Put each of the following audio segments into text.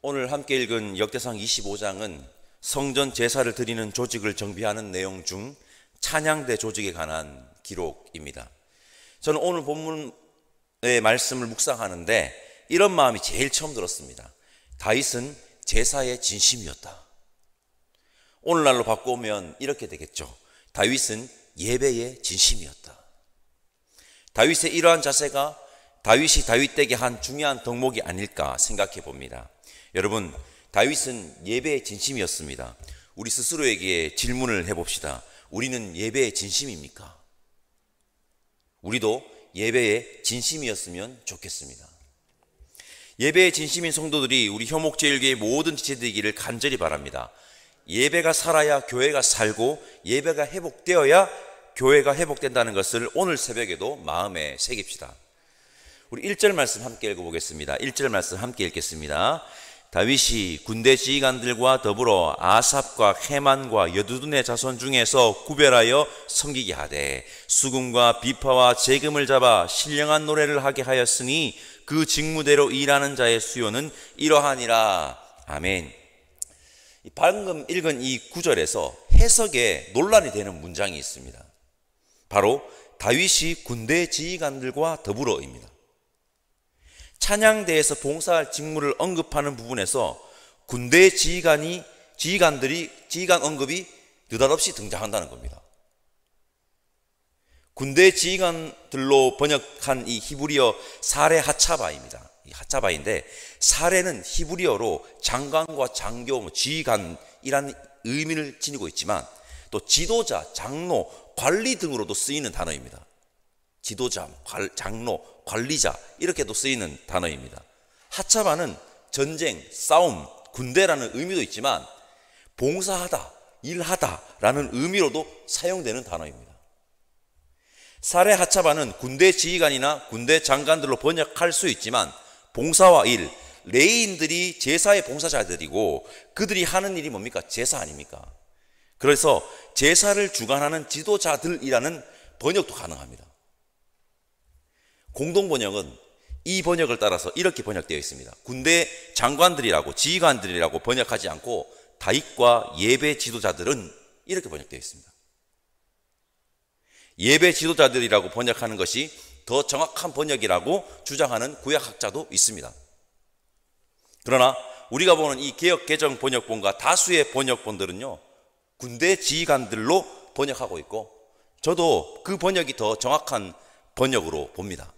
오늘 함께 읽은 역대상 25장은 성전 제사를 드리는 조직을 정비하는 내용 중 찬양대 조직에 관한 기록입니다. 저는 오늘 본문의 말씀을 묵상하는데 이런 마음이 제일 처음 들었습니다. 다윗은 제사의 진심이었다. 오늘날로 바꾸면 이렇게 되겠죠. 다윗은 예배의 진심이었다. 다윗의 이러한 자세가 다윗이 다윗에게 한 중요한 덕목이 아닐까 생각해 봅니다. 여러분, 다윗은 예배의 진심이었습니다. 우리 스스로에게 질문을 해봅시다. 우리는 예배의 진심입니까? 우리도 예배의 진심이었으면 좋겠습니다. 예배의 진심인 성도들이 우리 효목제일교회의 모든 지체되기를 간절히 바랍니다. 예배가 살아야 교회가 살고 예배가 회복되어야 교회가 회복된다는 것을 오늘 새벽에도 마음에 새깁시다. 우리 1절 말씀 함께 읽어보겠습니다. 1절 말씀 함께 읽겠습니다. 다윗이 군대 지휘관들과 더불어 아삽과 헤만과 여두둔의 자손 중에서 구별하여 섬기게 하되 수금과 비파와 재금을 잡아 신령한 노래를 하게 하였으니 그 직무대로 일하는 자의 수요는 이러하니라. 아멘. 방금 읽은 이 구절에서 해석에 논란이 되는 문장이 있습니다. 바로 다윗이 군대 지휘관들과 더불어입니다. 찬양대에서 봉사할 직무를 언급하는 부분에서 군대 지휘관 언급이 느닷없이 등장한다는 겁니다. 군대 지휘관들로 번역한 이 히브리어 사레 하차바입니다. 이 하차바인데 사레는 히브리어로 장관과 장교, 지휘관이라는 의미를 지니고 있지만 또 지도자, 장로, 관리 등으로도 쓰이는 단어입니다. 지도자, 장로, 관리자 이렇게도 쓰이는 단어입니다. 하차바는 전쟁, 싸움, 군대라는 의미도 있지만 봉사하다, 일하다라는 의미로도 사용되는 단어입니다. 사레 하차바는 군대 지휘관이나 군대 장관들로 번역할 수 있지만 봉사와 일, 레위인들이 제사의 봉사자들이고 그들이 하는 일이 뭡니까? 제사 아닙니까? 그래서 제사를 주관하는 지도자들이라는 번역도 가능합니다. 공동번역은 이 번역을 따라서 이렇게 번역되어 있습니다. 군대 장관들이라고 지휘관들이라고 번역하지 않고 다윗과 예배 지도자들은 이렇게 번역되어 있습니다. 예배 지도자들이라고 번역하는 것이 더 정확한 번역이라고 주장하는 구약학자도 있습니다. 그러나 우리가 보는 이 개역개정 번역본과 다수의 번역본들은요, 군대 지휘관들로 번역하고 있고 저도 그 번역이 더 정확한 번역으로 봅니다.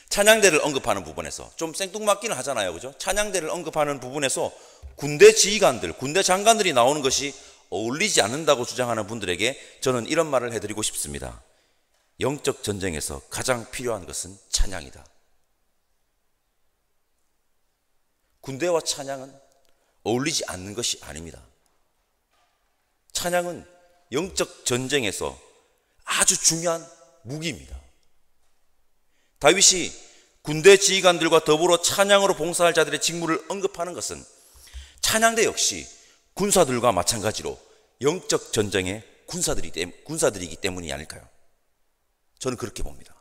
찬양대를 언급하는 부분에서 좀 생뚱맞기는 하잖아요, 그죠? 찬양대를 언급하는 부분에서 군대 지휘관들, 군대 장관들이 나오는 것이 어울리지 않는다고 주장하는 분들에게 저는 이런 말을 해드리고 싶습니다. 영적 전쟁에서 가장 필요한 것은 찬양이다. 군대와 찬양은 어울리지 않는 것이 아닙니다. 찬양은 영적 전쟁에서 아주 중요한 무기입니다. 다윗이 군대 지휘관들과 더불어 찬양으로 봉사할 자들의 직무를 언급하는 것은 찬양대 역시 군사들과 마찬가지로 영적 전쟁의 군사들이기 때문이 아닐까요? 저는 그렇게 봅니다.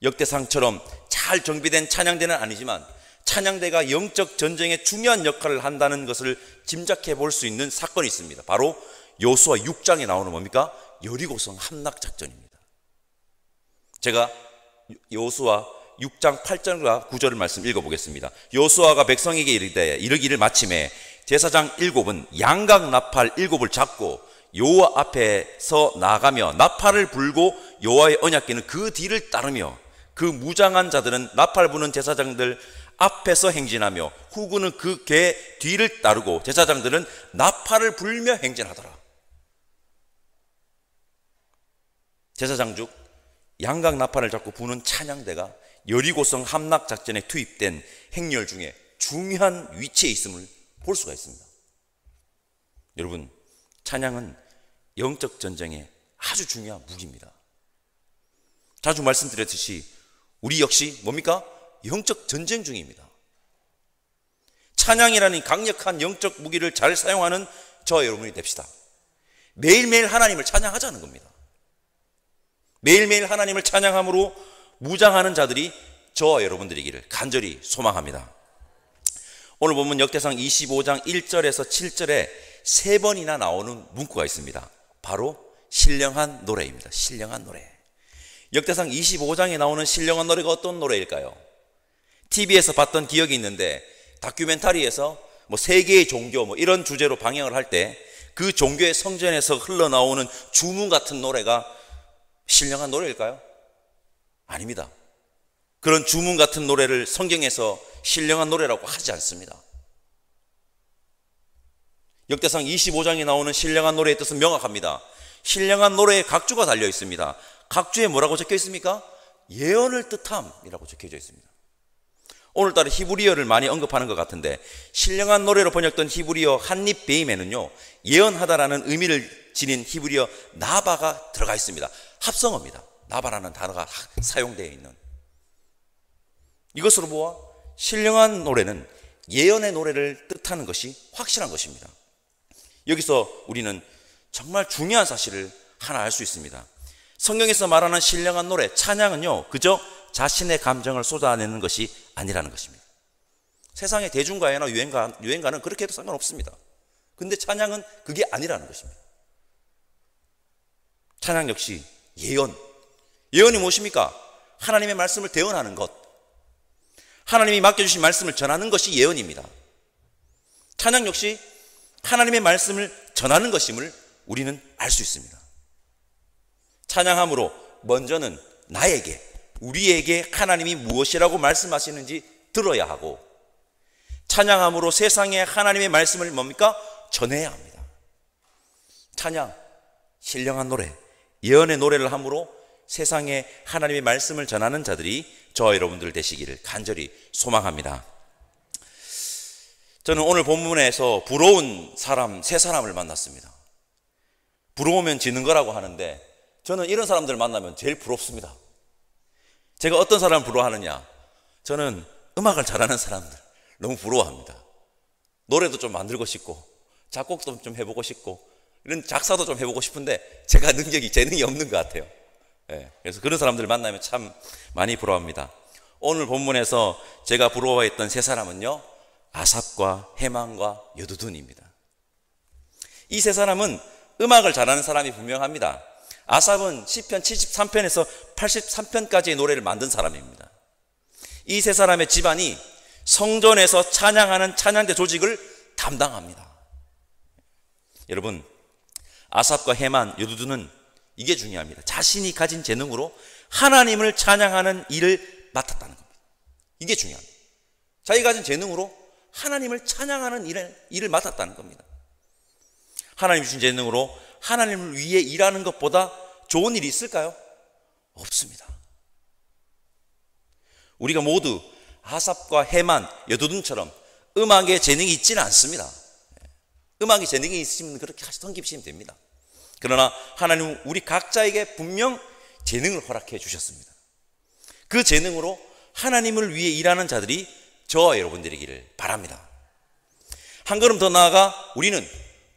역대상처럼 잘 정비된 찬양대는 아니지만 찬양대가 영적 전쟁에 중요한 역할을 한다는 것을 짐작해 볼 수 있는 사건이 있습니다. 바로 여호수아 6장에 나오는 뭡니까? 여리고성 함락작전입니다. 제가 여호수아 6장 8절과 9절을 말씀 읽어보겠습니다. 여호수아가 백성에게 이르기를 마침에 제사장 7은 양각 나팔 7을 잡고 여호와 앞에서 나가며 나팔을 불고 여호와의 언약궤는 그 뒤를 따르며 그 무장한 자들은 나팔 부는 제사장들 앞에서 행진하며 후군은 그 궤 뒤를 따르고 제사장들은 나팔을 불며 행진하더라. 제사장 중 양각 나팔을 잡고 부는 찬양대가 여리고성 함락작전에 투입된 행렬 중에 중요한 위치에 있음을 볼 수가 있습니다. 여러분, 찬양은 영적 전쟁에 아주 중요한 무기입니다. 자주 말씀드렸듯이 우리 역시 뭡니까? 영적 전쟁 중입니다. 찬양이라는 강력한 영적 무기를 잘 사용하는 저와 여러분이 됩시다. 매일매일 하나님을 찬양하자는 겁니다. 매일매일 하나님을 찬양함으로 무장하는 자들이 저와 여러분들이기를 간절히 소망합니다. 오늘 보면 역대상 25장 1절에서 7절에 3번이나 나오는 문구가 있습니다. 바로 신령한 노래입니다. 신령한 노래. 역대상 25장에 나오는 신령한 노래가 어떤 노래일까요? TV에서 봤던 기억이 있는데 다큐멘터리에서 세계의 종교 이런 주제로 방영을 할 때 그 종교의 성전에서 흘러나오는 주문 같은 노래가 신령한 노래일까요? 아닙니다. 그런 주문 같은 노래를 성경에서 신령한 노래라고 하지 않습니다. 역대상 25장에 나오는 신령한 노래의 뜻은 명확합니다. 신령한 노래에 각주가 달려 있습니다. 각주에 뭐라고 적혀 있습니까? 예언을 뜻함이라고 적혀져 있습니다. 오늘따라 히브리어를 많이 언급하는 것 같은데 신령한 노래로 번역된 히브리어 한립 베임에는요 예언하다라는 의미를 지닌 히브리어 나바가 들어가 있습니다. 합성어입니다. 나바라는 단어가 사용되어 있는. 이것으로 보아 신령한 노래는 예언의 노래를 뜻하는 것이 확실한 것입니다. 여기서 우리는 정말 중요한 사실을 하나 알 수 있습니다. 성경에서 말하는 신령한 노래, 찬양은요 그저 자신의 감정을 쏟아내는 것이 아니라는 것입니다. 세상의 대중가요나 유행가는 그렇게 해도 상관없습니다. 근데 찬양은 그게 아니라는 것입니다. 찬양 역시 예언이 무엇입니까? 하나님의 말씀을 대언하는 것, 하나님이 맡겨주신 말씀을 전하는 것이 예언입니다. 찬양 역시 하나님의 말씀을 전하는 것임을 우리는 알 수 있습니다. 찬양함으로 먼저는 우리에게 하나님이 무엇이라고 말씀하시는지 들어야 하고, 찬양함으로 세상에 하나님의 말씀을 뭡니까? 전해야 합니다. 찬양, 신령한 노래, 예언의 노래를 함으로 세상에 하나님의 말씀을 전하는 자들이 저와 여러분들 되시기를 간절히 소망합니다. 저는 오늘 본문에서 부러운 사람 3사람을 만났습니다. 부러우면 지는 거라고 하는데 저는 이런 사람들을 만나면 제일 부럽습니다. 제가 어떤 사람을 부러워하느냐? 저는 음악을 잘하는 사람들 너무 부러워합니다. 노래도 좀 만들고 싶고 작곡도 좀 해보고 싶고 이런 작사도 좀 해보고 싶은데 제가 재능이 없는 것 같아요. 그래서 그런 사람들을 만나면 참 많이 부러워합니다. 오늘 본문에서 제가 부러워했던 3사람은요 아삽과 헤만과 여두둔입니다. 이 3사람은 음악을 잘하는 사람이 분명합니다. 아삽은 시편 73편에서 83편까지의 노래를 만든 사람입니다. 이 3사람의 집안이 성전에서 찬양하는 찬양대 조직을 담당합니다. 여러분, 아삽과 헤만, 여두둔은 이게 중요합니다. 자신이 가진 재능으로 하나님을 찬양하는 일을 맡았다는 겁니다. 이게 중요합니다. 자기가 가진 재능으로 하나님을 찬양하는 일을 맡았다는 겁니다. 하나님 주신 재능으로 하나님을 위해 일하는 것보다 좋은 일이 있을까요? 없습니다. 우리가 모두 아삽과 헤만, 여두둔처럼 음악에 재능이 있지는 않습니다. 음악에 재능이 있으면 그렇게 섬기시면 됩니다. 그러나 하나님은 우리 각자에게 분명 재능을 허락해 주셨습니다. 그 재능으로 하나님을 위해 일하는 자들이 저와 여러분들이기를 바랍니다. 한 걸음 더 나아가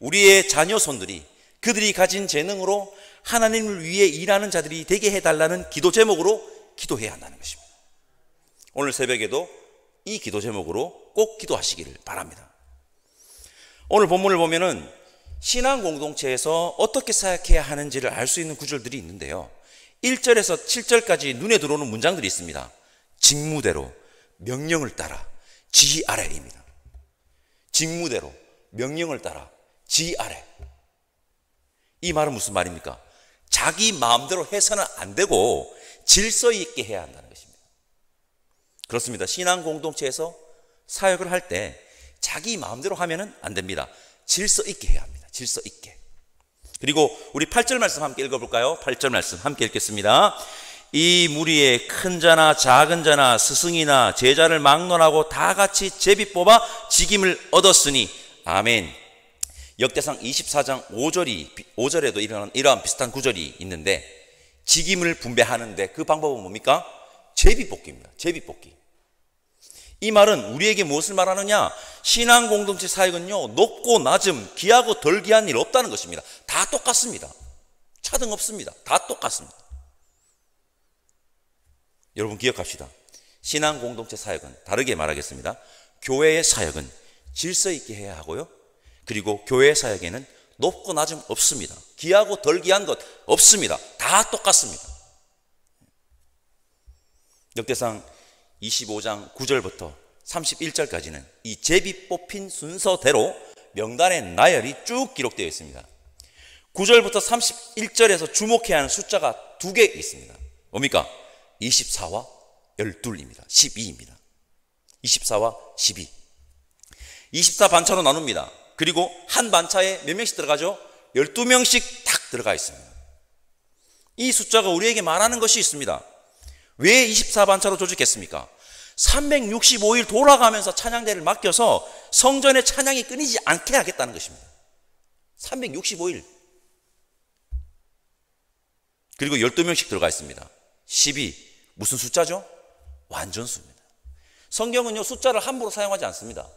우리의 자녀 손들이 그들이 가진 재능으로 하나님을 위해 일하는 자들이 되게 해달라는 기도 제목으로 기도해야 한다는 것입니다. 오늘 새벽에도 이 기도 제목으로 꼭 기도하시기를 바랍니다. 오늘 본문을 보면은 신앙 공동체에서 어떻게 사역해야 하는지를 알 수 있는 구절들이 있는데요 1절에서 7절까지 눈에 들어오는 문장들이 있습니다. 직무대로 명령을 따라 지휘 아래입니다. 직무대로 명령을 따라 지휘 아래. 이 말은 무슨 말입니까? 자기 마음대로 해서는 안 되고 질서 있게 해야 한다는 것입니다. 그렇습니다. 신앙 공동체에서 사역을 할 때 자기 마음대로 하면은 안 됩니다. 질서 있게 해야 합니다. 질서 있게. 그리고 우리 8절 말씀 함께 읽어볼까요? 8절 말씀 함께 읽겠습니다. 이 무리에 큰 자나 작은 자나 스승이나 제자를 막론하고 다 같이 제비 뽑아 직임을 얻었으니 아멘. 역대상 24장 5절에도 이러한 비슷한 구절이 있는데 직임을 분배하는데 그 방법은 뭡니까? 제비 뽑기입니다. 제비 뽑기. 이 말은 우리에게 무엇을 말하느냐? 신앙 공동체 사역은요 높고 낮음, 귀하고 덜 귀한 일 없다는 것입니다. 다 똑같습니다. 차등 없습니다. 다 똑같습니다. 여러분 기억합시다. 신앙 공동체 사역은 다르게 말하겠습니다. 교회의 사역은 질서 있게 해야 하고요. 그리고 교회의 사역에는 높고 낮음 없습니다. 귀하고 덜 귀한 것 없습니다. 다 똑같습니다. 역대상 25장 9절부터 31절까지는 이 제비 뽑힌 순서대로 명단의 나열이 쭉 기록되어 있습니다. 9절부터 31절에서 주목해야 하는 숫자가 두 개 있습니다. 뭡니까? 24와 12입니다. 12입니다. 24와 12. 24 반차로 나눕니다. 그리고 한 반차에 몇 명씩 들어가죠? 12명씩 딱 들어가 있습니다. 이 숫자가 우리에게 말하는 것이 있습니다. 왜 24 반차로 조직했습니까? 365일 돌아가면서 찬양대를 맡겨서 성전의 찬양이 끊이지 않게 하겠다는 것입니다. 365일. 그리고 12명씩 들어가 있습니다. 12. 무슨 숫자죠? 완전수입니다. 성경은요, 숫자를 함부로 사용하지 않습니다.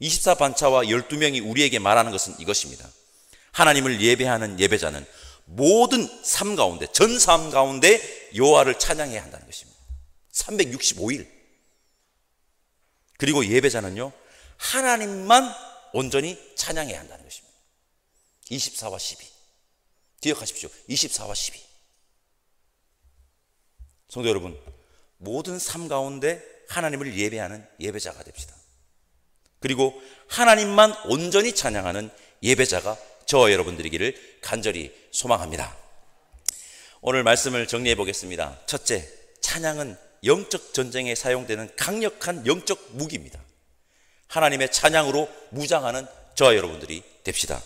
24 반차와 12명이 우리에게 말하는 것은 이것입니다. 하나님을 예배하는 예배자는 모든 삶 가운데, 전 삶 가운데 여호와를 찬양해야 한다는 것입니다. 365일. 그리고 예배자는요, 하나님만 온전히 찬양해야 한다는 것입니다. 24와 12. 기억하십시오. 24와 12. 성도 여러분, 모든 삶 가운데 하나님을 예배하는 예배자가 됩시다. 그리고 하나님만 온전히 찬양하는 예배자가 저와 여러분들이기를 간절히 소망합니다. 오늘 말씀을 정리해 보겠습니다. 첫째, 찬양은 영적 전쟁에 사용되는 강력한 영적 무기입니다. 하나님의 찬양으로 무장하는 저와 여러분들이 됩시다.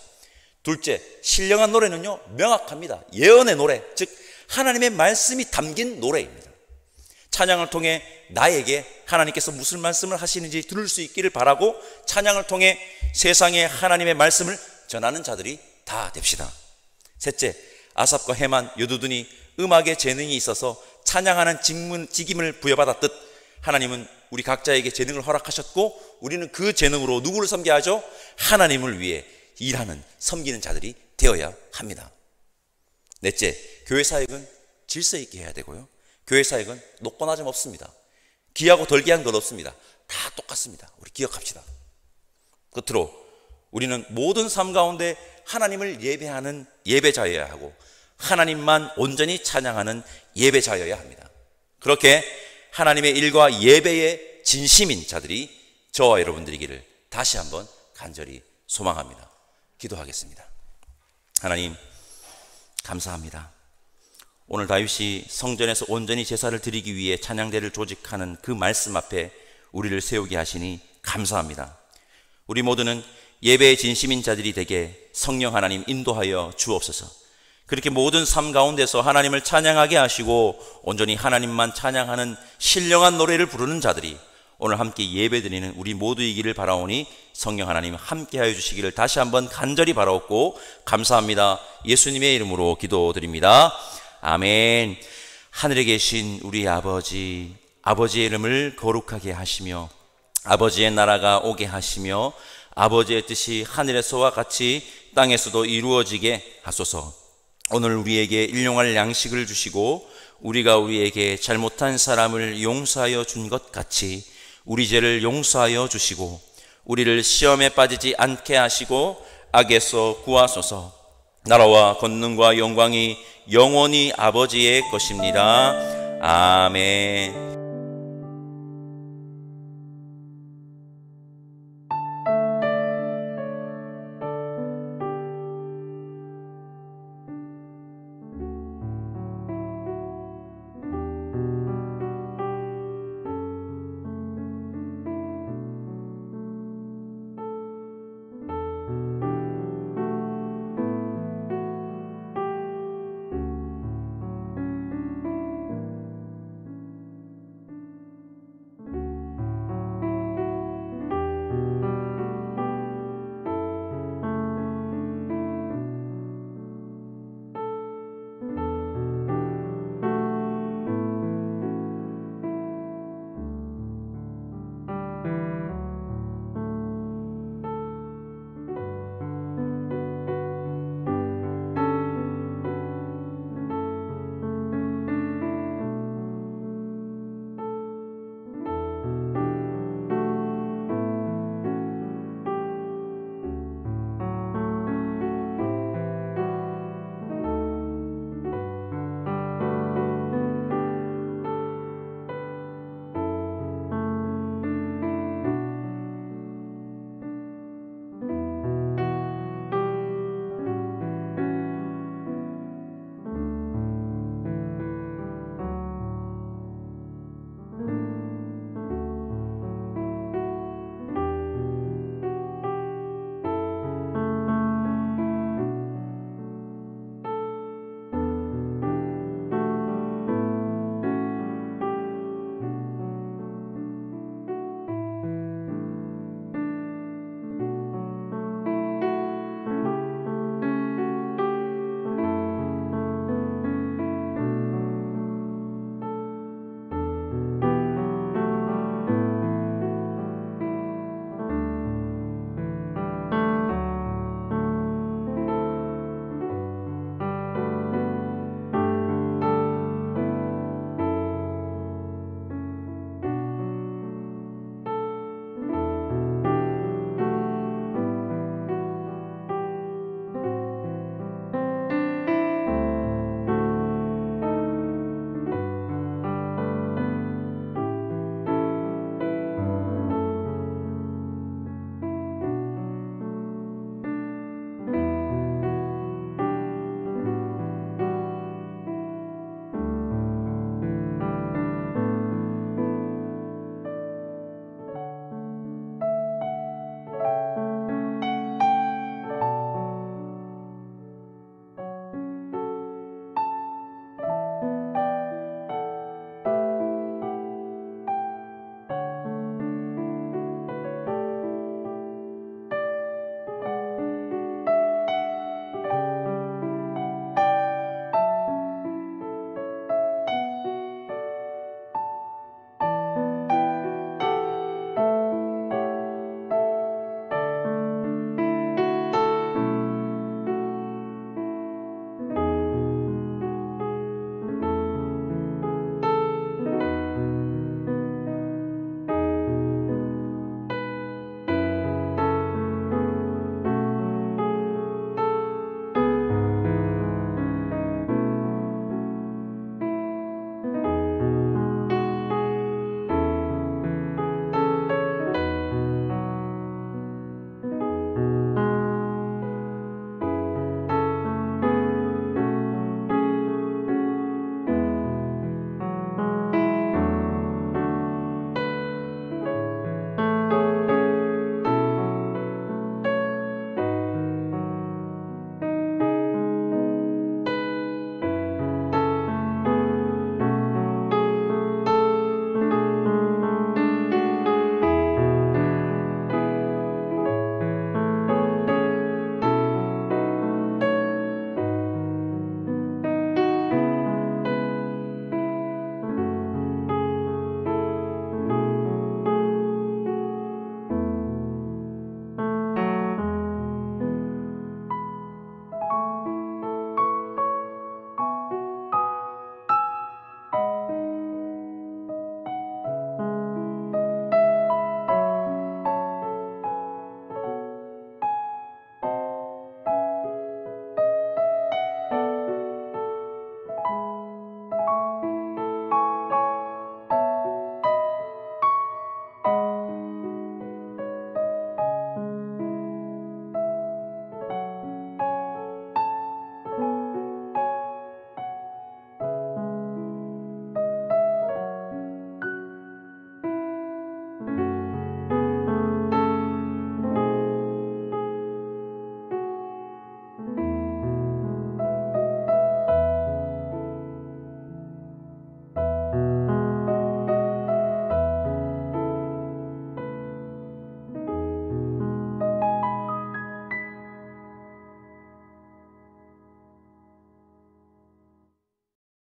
둘째, 신령한 노래는요, 명확합니다. 예언의 노래, 즉 하나님의 말씀이 담긴 노래입니다. 찬양을 통해 나에게 하나님께서 무슨 말씀을 하시는지 들을 수 있기를 바라고 찬양을 통해 세상에 하나님의 말씀을 전하는 자들이 다 됩시다. 셋째, 아삽과 헤만, 여두둔이 음악에 재능이 있어서 찬양하는 직임을 부여받았듯 하나님은 우리 각자에게 재능을 허락하셨고 우리는 그 재능으로 누구를 섬겨야 하죠? 하나님을 위해 일하는, 섬기는 자들이 되어야 합니다. 넷째, 교회 사역은 질서 있게 해야 되고요. 교회 사역은 높고 낮음 없습니다. 귀하고 덜 귀한 것 없습니다. 다 똑같습니다. 우리 기억합시다. 끝으로 우리는 모든 삶 가운데 하나님을 예배하는 예배자여야 하고 하나님만 온전히 찬양하는 예배자여야 합니다. 그렇게 하나님의 일과 예배에 진심인 자들이 저와 여러분들이기를 다시 한번 간절히 소망합니다. 기도하겠습니다. 하나님, 감사합니다. 오늘 다윗이 성전에서 온전히 제사를 드리기 위해 찬양대를 조직하는 그 말씀 앞에 우리를 세우게 하시니 감사합니다. 우리 모두는 예배의 진심인 자들이 되게 성령 하나님 인도하여 주옵소서. 그렇게 모든 삶 가운데서 하나님을 찬양하게 하시고 온전히 하나님만 찬양하는 신령한 노래를 부르는 자들이 오늘 함께 예배드리는 우리 모두이기를 바라오니 성령 하나님 함께하여 주시기를 다시 한번 간절히 바라옵고 감사합니다. 예수님의 이름으로 기도드립니다. 아멘. 하늘에 계신 우리 아버지, 아버지의 이름을 거룩하게 하시며 아버지의 나라가 오게 하시며 아버지의 뜻이 하늘에서와 같이 땅에서도 이루어지게 하소서. 오늘 우리에게 일용할 양식을 주시고 우리가 우리에게 잘못한 사람을 용서하여 준 것 같이 우리 죄를 용서하여 주시고 우리를 시험에 빠지지 않게 하시고 악에서 구하소서. 나라와 권능과 영광이 영원히 아버지의 것입니다. 아멘.